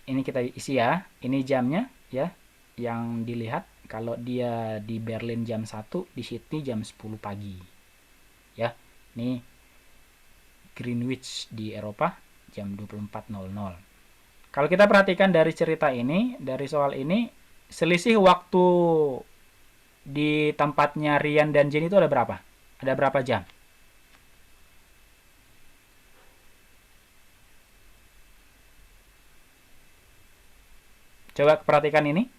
ini kita isi ya. Ini jamnya ya yang dilihat. Kalau dia di Berlin jam 1, di Sydney jam 10 pagi. Ya. Ini Greenwich di Eropa jam 24.00. Kalau kita perhatikan dari cerita ini, dari soal ini, selisih waktu di tempatnya Rian dan Jane itu ada berapa? Ada berapa jam? Coba perhatikan ini.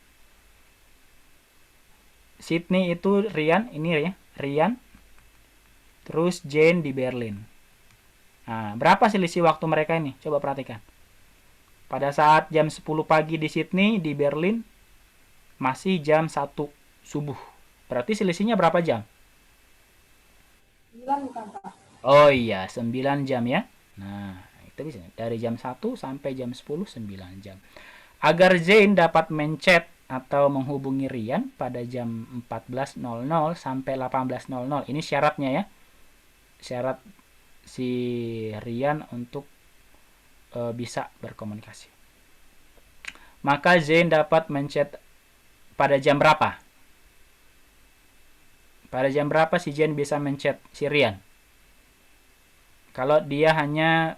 Sydney itu Rian, ini ya, Rian. Terus Jane di Berlin. Nah, berapa selisih waktu mereka ini? Coba perhatikan. Pada saat jam 10 pagi di Sydney, di Berlin, masih jam 1 subuh. Berarti selisihnya berapa jam? 9 bukan, Pak? Oh iya, 9 jam ya. Nah, itu bisa. Dari jam 1 sampai jam 10, 9 jam. Agar Jane dapat menchat atau menghubungi Rian pada jam 14.00 sampai 18.00. Ini syaratnya ya. Syarat si Rian untuk bisa berkomunikasi. Maka Jane dapat menchat pada jam berapa? Pada jam berapa si Jane bisa menchat si Rian? Kalau dia hanya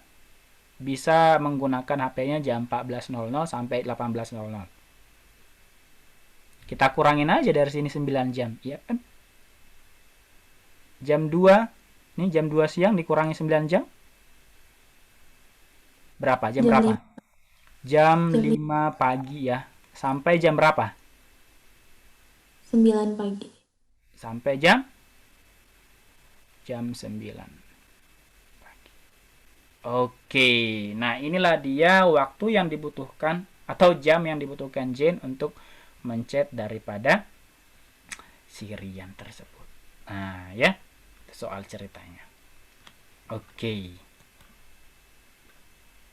bisa menggunakan HP-nya jam 14.00 sampai 18.00. Kita kurangin aja dari sini 9 jam, ya kan? Jam 2, ini jam 2 siang dikurangi 9 jam. Berapa? Jam berapa? Jam 5 pagi ya. Sampai jam berapa? 9 pagi. Sampai jam 9. Oke, nah inilah dia waktu yang dibutuhkan atau jam yang dibutuhkan Jane untuk menchat daripada si Rian tersebut. Nah ya, soal ceritanya. Oke,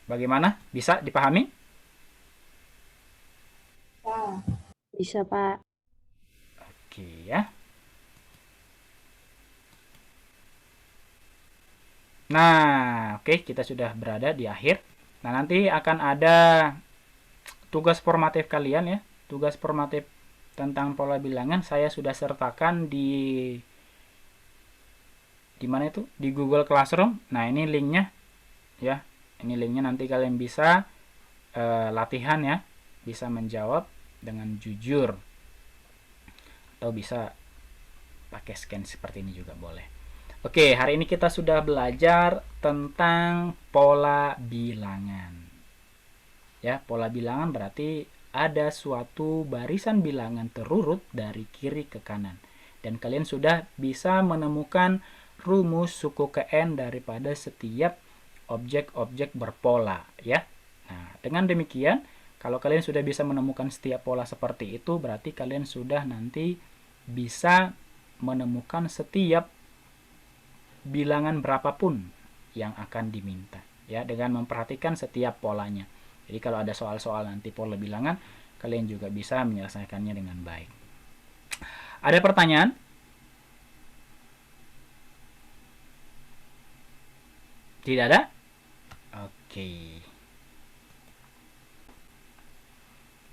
bagaimana? Bisa dipahami? Bisa, Pak. Oke ya. Nah, oke, kita sudah berada di akhir. Nah, nanti akan ada tugas formatif kalian ya. Tugas formatif tentang pola bilangan saya sudah sertakan di mana itu? Di Google Classroom. Nah, ini linknya ya. Ini linknya, nanti kalian bisa latihan ya. Bisa menjawab dengan jujur. Atau bisa pakai scan seperti ini juga boleh. Oke, hari ini kita sudah belajar tentang pola bilangan. Ya, pola bilangan berarti ada suatu barisan bilangan terurut dari kiri ke kanan. Dan kalian sudah bisa menemukan rumus suku ke N daripada setiap objek-objek berpola. Ya. Nah, dengan demikian, kalau kalian sudah bisa menemukan setiap pola seperti itu, berarti kalian sudah nanti bisa menemukan setiap bilangan berapapun yang akan diminta ya, dengan memperhatikan setiap polanya. Jadi kalau ada soal-soal nanti pola bilangan, kalian juga bisa menyelesaikannya dengan baik. Ada pertanyaan? Tidak ada? Oke.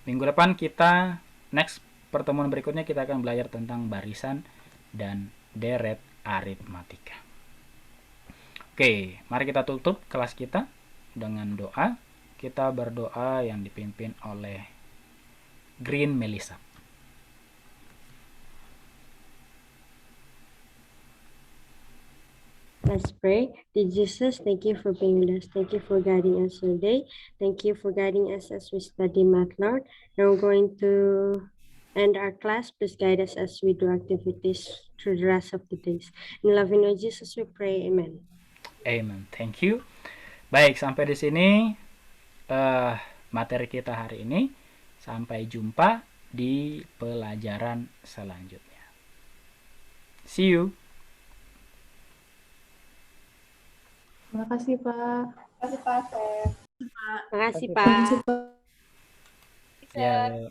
Minggu depan kita pertemuan berikutnya kita akan belajar tentang barisan dan deret aritmatika. Oke, mari kita tutup kelas kita dengan doa. Kita berdoa yang dipimpin oleh Green Melissa. Let's pray. Dear Jesus, thank you for being with us. Thank you for guiding us today. Thank you for guiding us as we study math, Lord. Now we're going to And our class, please guide us as we do activities through the rest of the days. In love in Jesus we pray, amen. Amen. Thank you. Baik, sampai di sini materi kita hari ini. Sampai jumpa di pelajaran selanjutnya. See you. Terima kasih, Pak. Terima kasih, Pak Asep. Terima kasih, Pak. Ya.